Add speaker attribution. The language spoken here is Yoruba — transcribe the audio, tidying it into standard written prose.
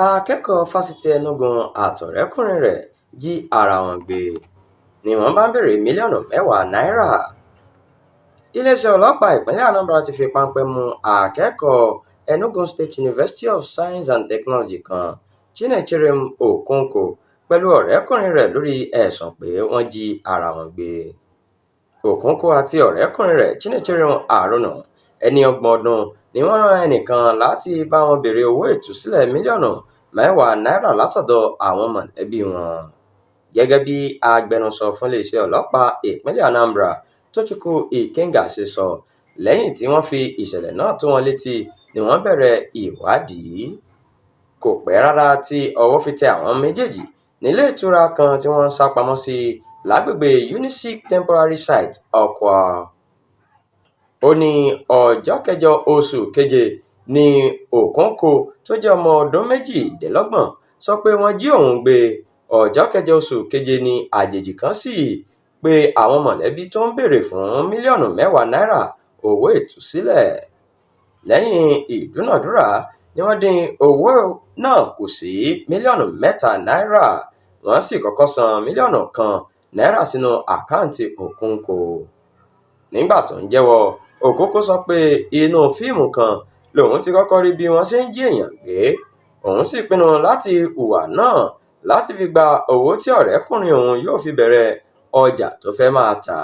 Speaker 1: Akẹ́kọ̀ọ́ fásitì Enugu àtọ̀rẹ́kùnrin rẹ̀ jí ara wọn gbé ni wọ́n bá ń béèrè mílíọ̀nù mẹ́wàá náírà. Iléeṣẹ́ ọlọ́pàá ìpínlẹ̀ Anambra ti fi páńpẹ́ mú akẹ́kọ̀ọ́ Enugu State University of Science and Technology kan, Chinecherem Okonkwo, pẹ̀lú ọ̀rẹ́kùnrin rẹ̀ lórí ẹ̀sùn pé wọ́n jí ara wọn gbé. Okonkwo àti ọ̀rẹ́kùnrin rẹ̀ Chinecherem Aruna, ẹni 30 ọdún, ni wọ́n rán ẹnìkan láti bá wọn béèrè owó ìtúsílẹ̀ mílíọ̀nù mẹ́wàá náírà látọ̀dọ̀ àwọn mọ̀lẹ́bí wọn. Gẹ́gẹ́ bí agbẹnusọ fún iléeṣẹ́ ọlọ́pàá ìpínlẹ̀ Anambra, Tochukwu Ikenga ṣe sọ, lẹ́yìn tí wọ́n fi ìṣẹ̀lẹ̀ náà tó wọn létí ni wọ́n bẹ̀rẹ̀ ìwádìí. Kò pẹ́ rárá tí ọwọ́ fi tẹ àwọn méjèèjì nílé ìtura kan tí wọ́n ń sá pamọ́ sí lágbègbè Uniseek Temporary Site, Awka. Ó ní ọjọ́ 8 oṣù keje ni Okonkwo, tó jẹ́ ọmọ ọdún 28, sọ pé wọ́n jí òun gbé. Ọjọ́ 8 oṣù keje ni àjèjì kan sì pe àwọn mọ̀lẹ́bí tó ń béèrè fún mílíọ̀nù mẹ́wàá náírà owó ìtúsílẹ̀. Lẹ́yìn ìdúnàdúrà ni wọ́n dín owó náà kù sí mílíọ̀nù 3 náírà. Wọ́n sì kọ́kọ́ san mílíọ̀nù 1 náírà sínú àkáǹtì Okonkwo. Nígbà tó ń jẹ́wọ́, Okonkwo sọ pé inú fíìmù kan lòun ti kọ́kọ́ rí bí wọ́n ṣe ń jí èèyàn gbé. Òun sì pinnu láti hùwà náà láti fi gba owó tí ọ̀rẹ́kùnrin òun yóò fi bẹ̀rẹ̀ ọjà tó fẹ́ máa tà.